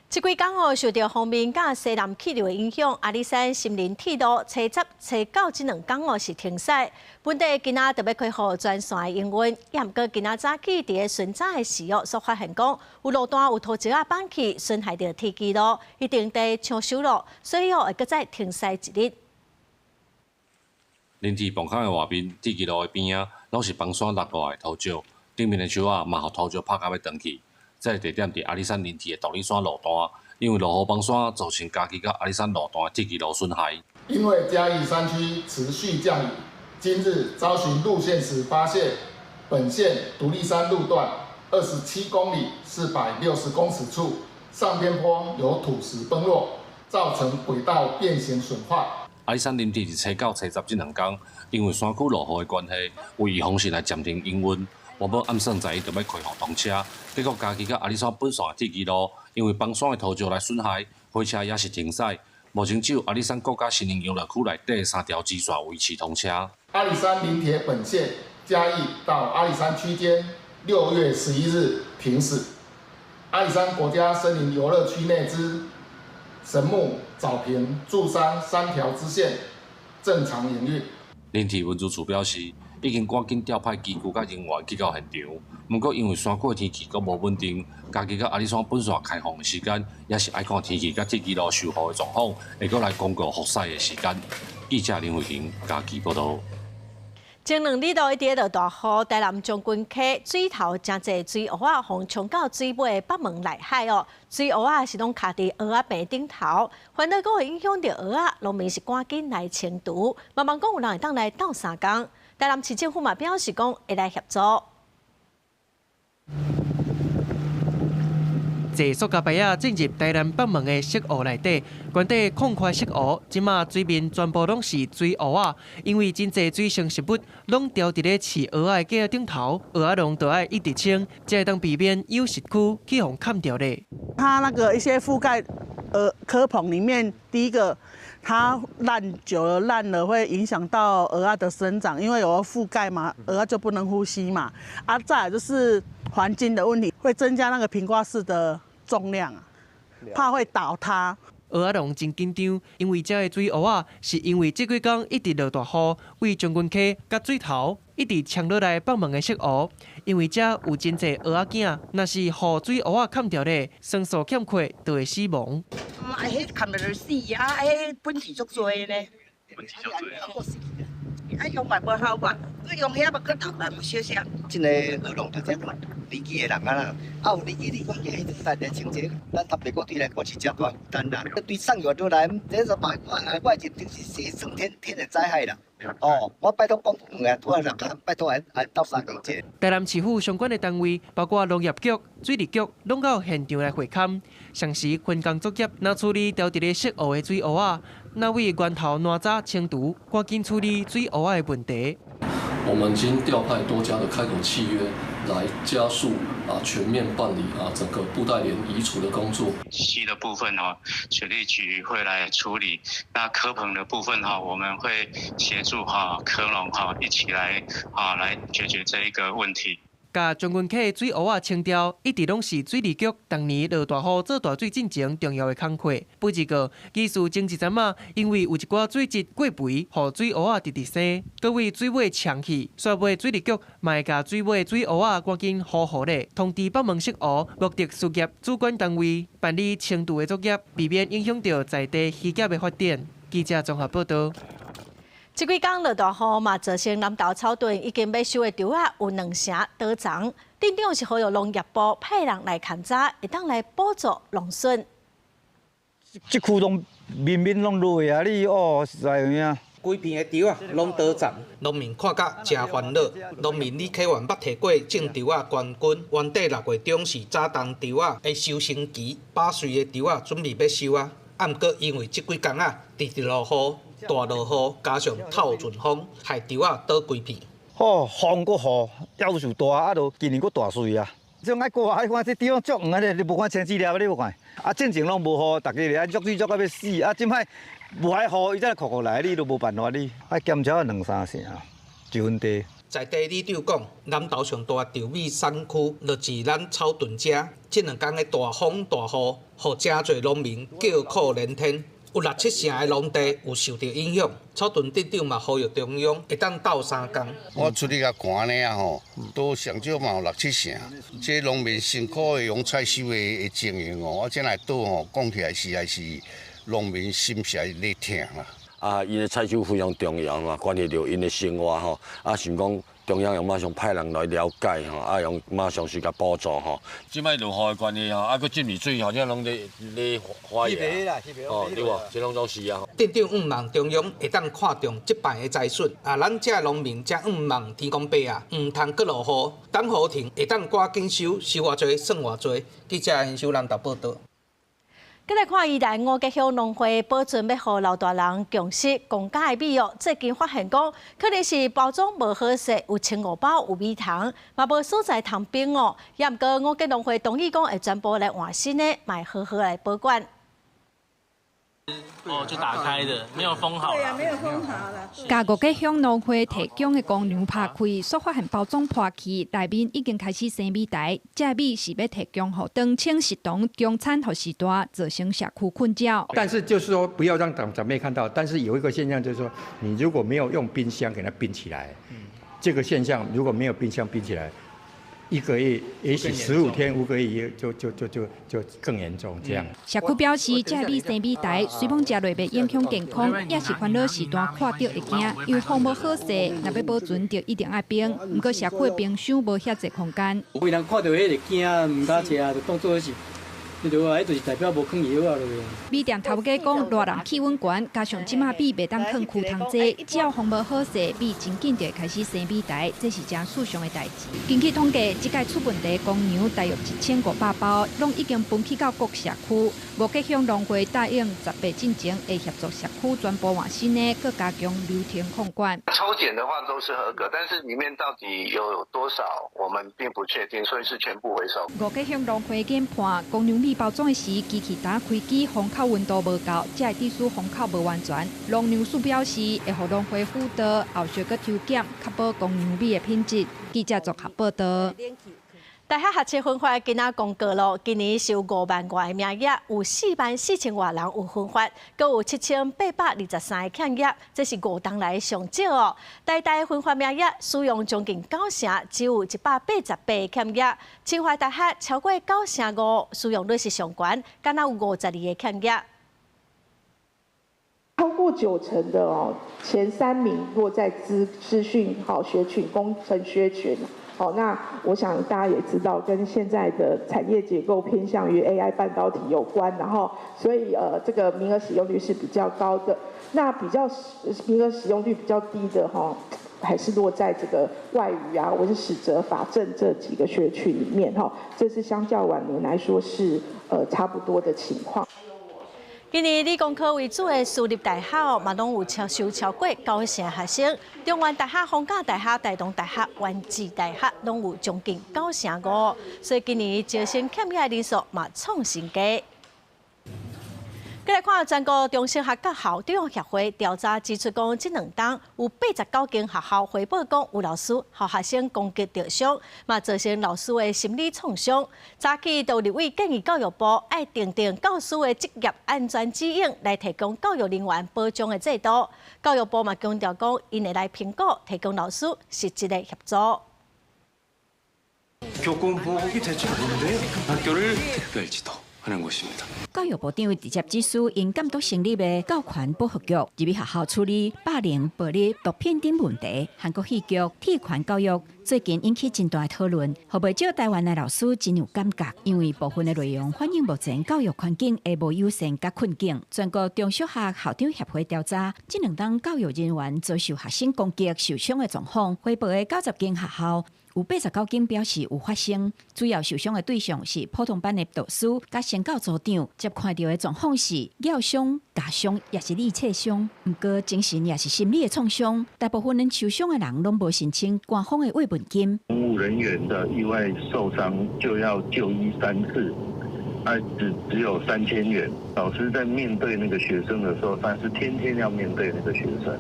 这几天受到锋面甲西南气流的影响，阿里山森林铁路初10、初9这2天是停驶。本地今仔特别开放专线的营运，也毋过今仔早起伫个巡查的时所发现讲，有路段有土石放弃，损害到铁基路，一定得抢修路，所以会搁再停驶一日。林铁崩坑的外面，铁基路的边仔拢是崩山落落来的土石，顶面的树仔嘛，互土石拍到要断去。这个地点伫阿里山林铁的独立山路段，因为落雨崩山造成嘉义到阿里山路段的铁基路损害。因为嘉义山区持续降雨，今日遭寻路线时发现，本线独立山路段27公里460公尺处，上边坡有土石崩落，造成轨道变形损坏。阿里山林铁伫初9、初10这2天，因为山区落雨的关系，有预防性来暂停营运。原本暗算在伊就要开放通车，结果嘉义到阿里山本线的铁基路，因为崩山的土石来损害，火车也是停驶。目前只有阿里山国家森林游乐区内底3条支线维持通车。阿里山林铁本线嘉义到阿里山区间6月11日停驶。阿里山国家森林游乐区内之神木、藻坪、柱山3条支线正常营运。林铁文资处表示，已经赶紧调派机构甲人员去到现场，不过因为山区的天气阁无稳定，嘉义到阿里山本线开放的时间，也是爱看天气甲铁基路修复的状况，会阁来公告复驶的时间。记者林慧婷，嘉义报道。前2日一直落大雨，台南将军溪水头真侪水蚵仔，互冲到水尾北门内海哦。水蚵仔是拢徛伫蚵仔病顶头，反倒阁会影响到蚵仔，农民是赶紧来清除。慢慢讲有人会当来斗3工。台南市政府嘛表示讲会来协助。坐塑胶袋仔进入台南北门的色湖内底，原底空块色湖，即马水面全部拢是水蚵仔，因为真侪水生食物拢掉伫咧饲蚵仔的架顶头，蚵仔笼就要一直清，才会当避免有食区去互砍掉咧。它那个一些覆盖蚵棚里面，第一个它久了烂了会影响到蚵仔的生长，因为有覆盖嘛，蚵仔就不能呼吸嘛。再来就是环境的问题，会增加那个平挂式的重量啊，怕会倒塌。蚵仔笼真紧张，因为这个水蚵仔是因为这几天一直落大雨，为将军溪甲水头一直呛落来北门的色湖，因为这有真侪蚵仔囝，若是予水蚵仔砍掉咧，生素欠缺就会死亡。迄砍落去死啊！迄本钱足多呢。本钱足多。啊，用嘛无好嘛，你用遐嘛，佮头嘛小声。真个蚵笼就这款，年纪的人啊啦，有年纪的，迄就单来清洁，咱特别个对来过是真大负担啦。对上游都来，这是外界就是整天的灾害啦。哦，我拜托公部门啊，人家拜托斗3工节。台南市府相关的单位，包括农业局、水利局，拢到现场来会勘，详细分工作业，拿处理掉伫咧色湖的水蚵仔，那为源头哪早清除，赶紧处理水蚵仔的问题。我们已经调派多家的开口契约，来加速全面办理整个布袋莲移除的工作。溪的部分水利局会来处理，那蚵棚的部分我们会协助蚵农一起来解决这一个问题。甲将军溪水蚵仔清掉，一直拢是水利局当年落大雨做大水进前重要的工课。不过，技术前一阵仔，因为有一寡水质过肥，互水蚵仔直生，各为水尾呛去，煞尾水利局嘛会甲水尾水蚵仔赶紧好好咧，通知北门色湖目的事业主管单位办理清除的作业，避免影响到在地渔业的发展。记者综合报道。这几天落大雨嘛，造成南投草屯已经要收的稻仔有2成倒长，镇长是呼吁农业部派人来勘查，会当来补助农损。这区拢面拢落啊！你实在有影。规片的稻啊，拢倒长，农民看甲真烦恼。农民李启源捌摕过种稻啊冠军，原底6月中是早冬稻啊的收成期，8岁的稻啊准备要收啊，毋过因为这几天直落雨。大落雨加上透阵风，害稻仔倒规片。哦，风个雨要求大，啊，就今年佫大水啊。种爱过啊，看这地方足远啊，你无看青资料，你无看。啊，进前拢无雨，大家咧爱足水足到要死。啊，即摆无爱雨，伊再酷酷来，你都无办法，你爱减少2、3成就问题。在地里长讲，南投上大稻米产区就是咱草屯遮，这2天的大风大雨，互真侪农民叫苦连天。有6、7成的农地有受到影响，草屯镇长嘛呼吁中央会当斗3工。我出去甲看呢啊吼，都上少嘛有6、7成。这农民辛苦的用采收的情形哦，我这来倒吼讲起来还是农民心实咧疼啦。啊，因的采收非常重要嘛，关系到因的生活吼。啊，想讲中央用马上派人来了解吼，啊用马上去甲补助吼。即摆落雨的关系吼，啊，佮浸入水，好像拢咧花野。哦，对无？这拢都是啊。镇长望中央会当看重这摆的灾损，啊，咱这农民才望天公伯啊，唔通佮落雨，等雨停会当赶紧收偌济算偌济。记者陈秀兰报道。再来看宜兰五结乡农会保存要互老大人共识共家的米哦，最近发现讲，可能是包装无好势，有青5包有米糖，嘛无所在糖冰哦。也毋过五结农会同意讲会全部来换新的，买好好来保管。哦，就打开的，没有封好。对啊，没有封好了。甲五结乡农会提供的公粮拍开，所发现包装破去，内面已经开始生米苔。这米是要提供予当青食堂供餐予时代，造成社区困扰。但是就是说，不要让长辈看到。但是有一个现象就是说，你如果没有用冰箱给它冰起来，这个现象如果没有冰箱冰起来。1个月，也许15天、5个月就更严重这样。社区表示，这米生米苔，水碰食落袂影响健康，也是烦恼时段看到会惊，因为风无好势，若要保存就一定爱冰。不过社区的冰箱无遐济空间。有人看到迄个惊，唔敢食，就当做是。迄就是代表无放药啊落去。米店头家讲，热人气温悬，加上即马米袂当放库通济，只要风无好势，米真紧就会开始生米苔，这是真事上的代志。根据统计，即届出问题公牛大约1500包，拢已经分去到各社区。五结乡农会答应18进前会协助社区全部换新的，搁加强流程控管。抽检的话都是合格，但是里面到底有多少，我们并不确定，所以是全部回收。五结乡农会研判公牛米包装的时，机器打开机，封口温度无够，才会致使封口无完全。农粮署表示，会互农会辅导，后续搁抽检，确保公牛米的品质。记者综合报道。大学学测分发今仔公告咯，今年是有5万外的名额，有44000外人有分发，阁有7823个欠额，这是5冬来上少哦。大分发名额使用将近9成，只有188个欠额。清华大学超过9成5，使用率是上悬，敢若有52个欠额。超过90%的哦，前3名落在资讯学群、工程学群。那我想大家也知道，跟现在的产业结构偏向于 AI 半导体有关，然后所以这个名额使用率是比较高的。那名额使用率比较低的还是落在这个外语啊，或是史哲、法政这几个学区里面这是相较往年来说是差不多的情况。今年理工科为主的私立大学嘛，拢有收超过9成学生。中原大学、逢甲大学、台东大学、原治大学拢有将近9成5，所以今年招生欠额人数嘛创新高。再来看全国中小学甲校长协会调查指出，讲这2冬有89间学校汇报讲有老师和学生攻击对象，嘛造成老师的心理创伤。早起就立委建议教育部爱订定教师的职业安全指引，来提供教育人员保障的制度。教育部嘛强调讲，因会来评估提供老师实质的协助。교권법이 대체 뭔데요? 학교를 특별지도 하는 곳입니다. 教育部长直接指示，因监督成立的教权保护局，入去学校处理霸凌、暴力、毒品等问题。韩国戏剧、体权教育最近引起真大的讨论，互不少台湾的老师真有感觉，因为部分的内容反映目前教育环境的无友善甲困境。全国中小学校长协会调查，这2冬教育人员遭受学生攻击受伤的状况，汇报的90间学校有89件表示有发生，主要受伤的对象是普通班的导师、甲宣教组长。接看到的状况是咬伤、夹伤，也是力切伤，毋过精神也是心理的创伤。大部分人受伤的人拢无申请官方的慰问金。公务人员的意外受伤就要就医3次。只有3000元。老师在面对那个学生的时候，他是天天要面对那个学生。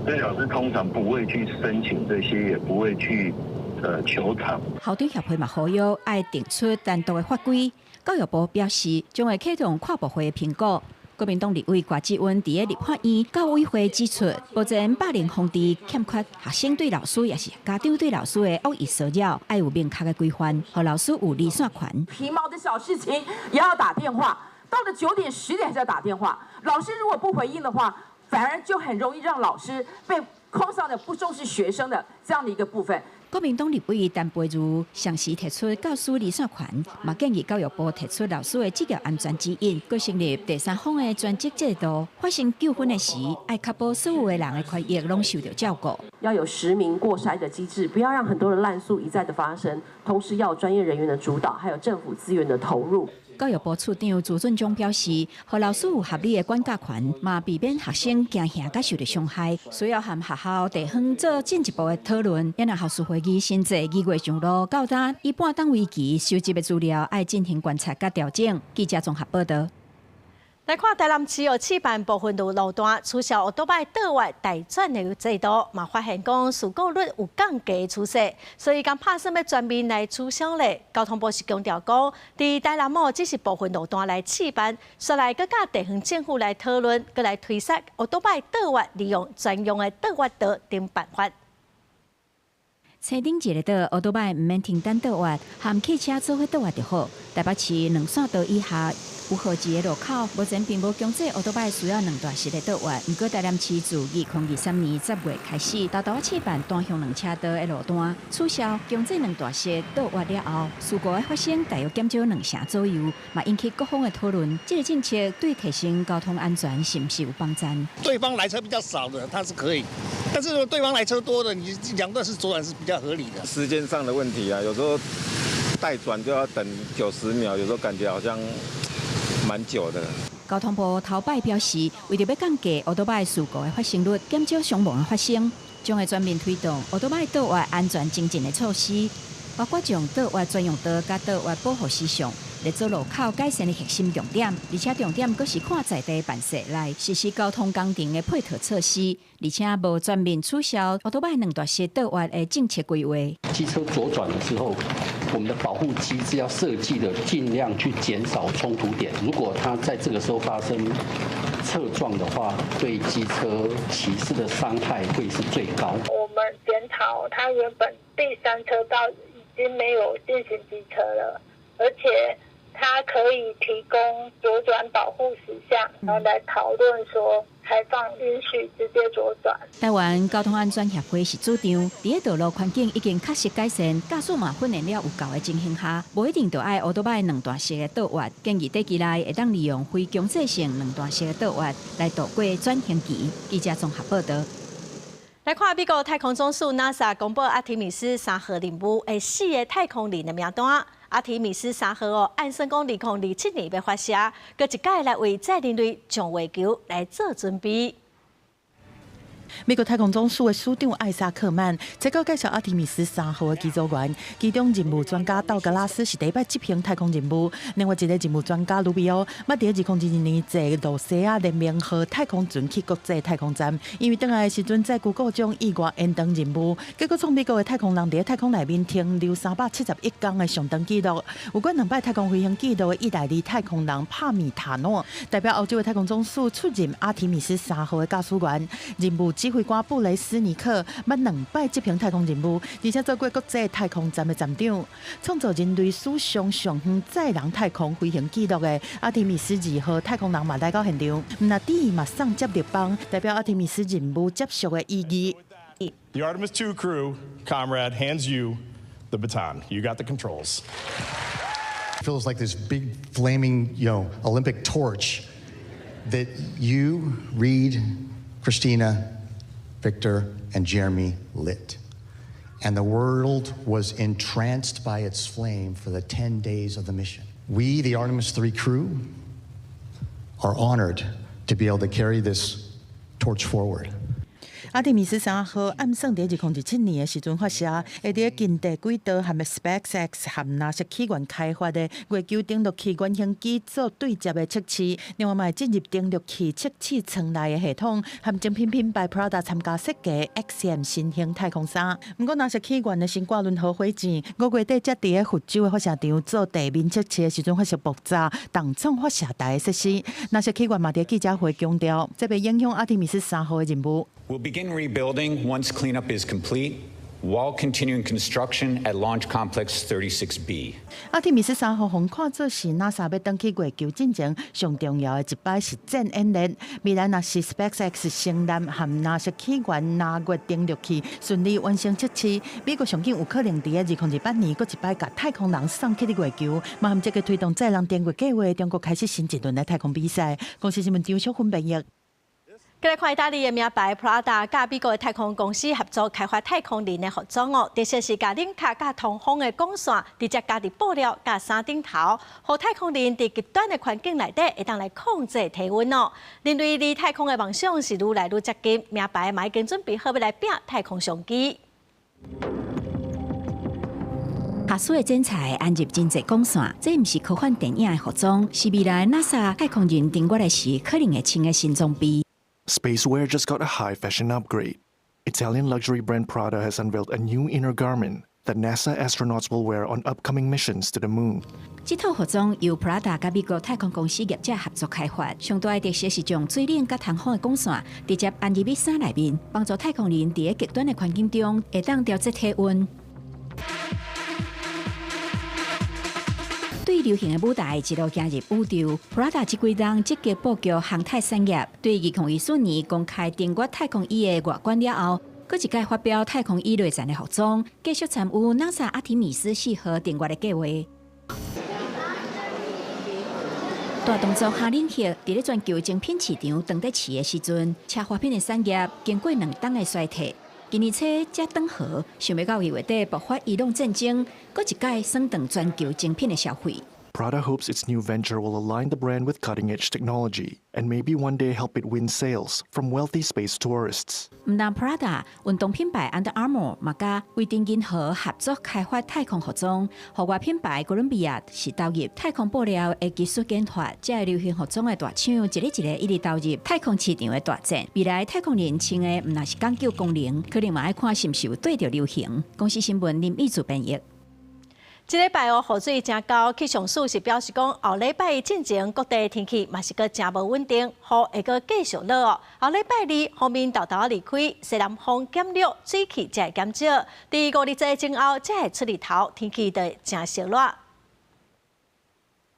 所以老师通常不会去申请这些，也不会去求偿。校长协会嘛呼吁要定出单独的法规。教育部表示，将会启动跨部会的评估。国民党立委郭志温伫个立法院教委会指出，目前霸凌防治欠缺学生对老师也是家长对老师的恶意骚扰，要有明确的规范，让老师有理线权。皮毛的小事情也要打电话，到了9点、10点还要打电话。老师如果不回应的话，反而就很容易让老师被扣上的不重视学生的这样的一个部分。国民党立委陈培如详细提出教师理线权，嘛建议教育部提出老师的职业安全指引，佮成立第三方的专职制度。发生纠纷的时，要确保所有的人的权益拢受到照顾。要有实名过筛的机制，不要让很多的滥诉一再的发生。同时要有专业人员的主导，还有政府资源的投入。教育部处长朱俊忠表示，和老师有合理的管教权，嘛避免学生惊吓甲受到伤害，需要和学校地方做进一步的讨论。因为校事会议先在2月上路到达，以半档为期收集的资料，要进行观察甲调整。记者综合报道。来看台南市试办部分路段取消奥多拜倒弯待转的制度，嘛发现讲事故率有降低的趋势，所以刚拍算要全面来取消咧。交通部是强调讲，伫台南只是部分路段来试办，说来佮甲地方政府来讨论，佮来推测奥多拜倒弯利用专用的倒弯道等办法。车顶一个道，奥多拜毋免停单倒弯，含汽车做伙倒弯就好。台北市2线道以下有好几个路口，目前并无强制奥多拜需要2段式的倒弯。不过台南市自2023年10月开始，偷偷试办单向2车道的路段，取消强制2段式倒弯了后，事故的发生大约减少2成左右，嘛引起各方的讨论。这个政策对提升交通安全是不是有帮助？对方来车比较少的，它是可以。但是如果对方来车多的，你2段式左转是比较合理的。时间上的问题啊，有时候待转就要等90秒，有时候感觉好像蛮久的。交通部头摆表示，为着要降低奥多拜事故的发生率，减少伤亡的发生，将会全面推动奥多拜倒弯安全精进的措施，包括将倒弯专用道甲倒弯保护事项列做路口改善的核心重点，而且重点佫是看在地办事来实施交通工程的配套措施，而且无全面取消奥多拜2段式倒弯的政策规划。机车左转的时候，我们的保护机制要设计的尽量去减少冲突点。如果它在这个时候发生侧撞的话，对机车骑士的伤害会是最高。我们检讨，它原本第3车道已经没有进行机车了，而且它可以提供左转保护事项，然后来讨论说开放允许直接左转。台湾交通安全协会是主张，伫个道路环境已经确实改善，驾驶嘛训练了有够的情形下，无一定就爱奥多拜2段式的倒弯。建议短期内会当利用非强制性2段式的倒弯来度过转型期。记者综合报道。来看美国太空总署 NASA 公布阿提米斯3号任务的4个太空人的名单。阿提米斯3号按算讲2027年要发射，搁一届来为载人类上月球来做准备。美国太空总署的署长艾萨克曼再告介绍阿提米斯3号的机组员，其中任务专家道格拉斯是第一摆执行太空任务，另外一个任务专家卢比奥，捌伫2021年坐路西亚联名号太空船去国际太空站，因为回来的时阵在谷歌中意外延长任务，结果创美国的太空人伫太空内面停留371天的上长纪录。有关2摆太空飞行纪录的意大利太空人帕米塔诺，代表欧洲的太空总署出任阿提米斯3号的驾驶员，任务指挥官布雷斯尼克捌2摆执行太空任务，而且做过国际太空站的站长，创造人类史上上远载人太空飞行纪录的阿提米斯2号太空人嘛来到现场，那第马上接立棒，代表阿提米斯任务结束的意义。The Artemis II crew, comrade, hands you the baton. You got the controls. It feels like this big flaming, Olympic torch that you, Reed, Christina, Victor, and Jeremy lit. and the world was entranced by its flame for the 10 days of the mission. We, the Artemis 3 crew, are honored to be able to carry this torch forward. 阿提米斯3號暗算在2017年的時陣發射，會喺近地軌道和 SpaceX 和 NASA 起源開發的月球登陸器原型機做對接的測試，另外嘛進入登陸器測試艙內的系統，和精品品牌 Prada 參加設計 XM 新型太空衫。不過 NASA 起源的新掛輪號火箭，5月底才佇個佛州的發射場做地面測試的時陣發射爆炸，當場發射台的設施。NASA 起源嘛喺記者會強調，這袂影響阿提米斯3號的任務。We'll begin rebuilding once cleanup is complete, while continuing construction at Launch Complex 36B. 阿提米斯3號紅看做是 NASA 要登去月球進前上重要的一擺實戰演練。未來若是 SpaceX 成立和 NASA 起源拿月登陸器順利完成測試，美國上緊有可能喺2028年佫一擺甲太空人送去月球，嘛含這個推動載人登月計劃，中國開始新一輪的太空比賽。公司新聞張小芬編譯。今日看意大利的名牌 Prada 甲美國的太空公司合作開發太空人的合作哦，特別是甲冷塔甲通風的光線，直接加入布料甲衫頂頭，讓太空人在極端的環境內底會當來控制體溫哦。人類離太空的夢想是愈來愈接近，名牌嘛已經準備好要來拼太空相機。下水的剪裁安入真濟光線，這唔是科幻電影的服裝，是未來 NASA 太空人登月的時可能會穿的新裝備。Spacewear just got a high fashion upgrade. Italian luxury brand Prada has unveiled a new inner garment that NASA astronauts will wear on upcoming missions to the moon. 這套服裝由 Prada 甲美國太空公司業者合作開發，上大的特色是將水冷甲通風的光線直接安入衫內面，幫助太空人在極端的環境中會當調節體溫。對流行的舞台一路行入宇宙 ，Prada 這幾檔積極布局航太產業。對2014年公開登月太空衣的外觀了後，佫一屆發表太空衣內層的服裝，繼續參與 NASA 阿提米斯4號登月的計劃。大動作下冷血，在全球精品市場當得市的時陣，車化品的產業經過2冬的衰退。今年初才轉好，想要到2月底爆發伊朗戰爭，佫一屆升動全球精品的消費。Prada hopes its new venture will align the brand with cutting-edge technology and maybe one day help it win sales from wealthy space tourists. 唔但 Prada 運動品牌 Under Armour 嘛甲威登銀河合作開發太空服裝，和外品牌哥倫比亞是導入太空布料的技術研發，這個流行服裝的大廠一個一直導入太空市場的大戰。未來太空人穿的唔但是講究功能，可能嘛要看是唔是有對着流行。公司新聞林義祖編譯。這禮拜雨水真高，氣象署是表示講，後禮拜進前各地天氣嘛是個真無穩定，雨會個繼續落哦。後禮拜2鋒面豆豆離開，西南風減弱，水氣才會減少。第5日節前後才會出日頭，天氣就真熱熱。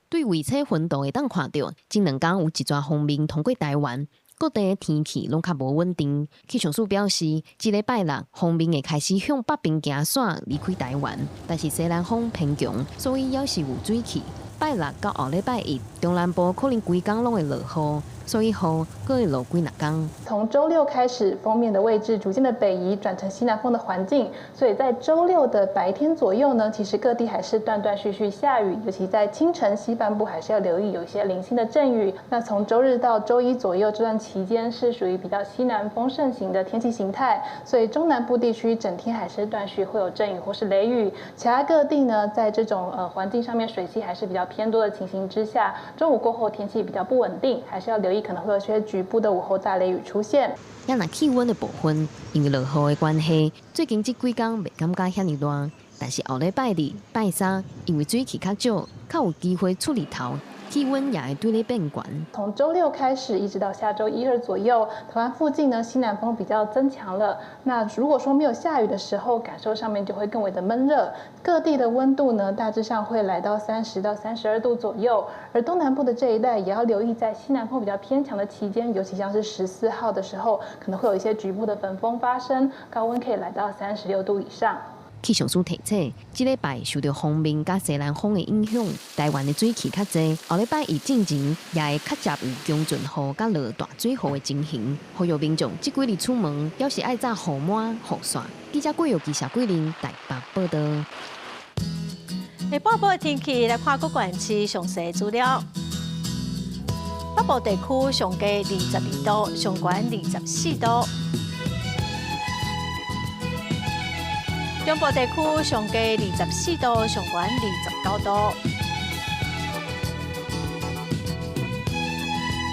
對預測溫度會當看到，近2天有一撮鋒面通過台灣。各地的天氣攏較無穩定，氣象署表示，這禮拜6鋒面會開始向北邊行線離開台灣，但是西南風偏強，所以還是有水汽。拜6到後禮拜1，中南部可能規天攏會落雨，所以雨閣會落幾天。從週6開始，鋒面的位置逐漸的北移，轉成西南風的環境，所以在週6的白天左右呢，其實各地還是斷斷續續下雨，尤其在清晨西半部還是要留意有一些零星的陣雨。那從週日到週1左右這段期間是屬於比較西南風盛行的天氣形態，所以中南部地區整天還是斷續會有陣雨或是雷雨。其他各地呢，在這種環境上面水汽還是比較偏多的情形之下，中午過後天氣比較不穩定，還是要留意可能會有些局部的午後大雷雨出現。若氣溫的部分，因為落雨的關係，最近這幾天未感覺遐爾熱，但是後禮拜2、拜3，因為水氣較少，較有機會出日頭。氣溫也會對你變懸。從週6開始，一直到下週1、2左右，台灣附近呢西南風比較增強了。那如果說沒有下雨的時候，感受上面就會更為的悶熱。各地的溫度呢，大致上會來到30到32度左右。而東南部的這一帶也要留意，在西南風比較偏強的期間，尤其像是14號的時候，可能會有一些局部的焚風發生，高溫可以來到36度以上。气象署提醒，这礼拜受到锋面甲西南风的影响，台湾的水汽较济，后礼拜一进前也会较接有强阵雨甲落大水雨的情形。呼吁民众这几日出门，要是爱早雨满雨伞。记者郭玉记者桂林台北报道。下半部的天气来看各县市详细资料。北部地区上低22度，上悬24度。中部地区上低24度，上悬29度。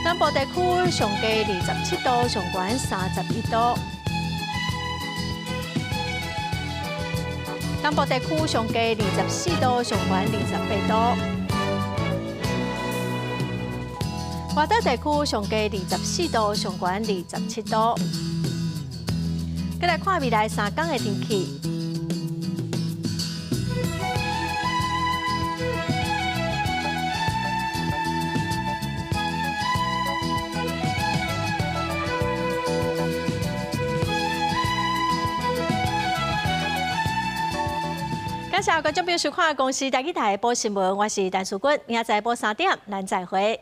南部地区上低27度，上悬31度。南部地区上低24度，上悬28度。外岛地区上低24度，上悬27度。再来看未来3天的天气。感谢观众朋友收看《公视台记台播新闻》，我是陈淑君，明仔载播3点，咱再会。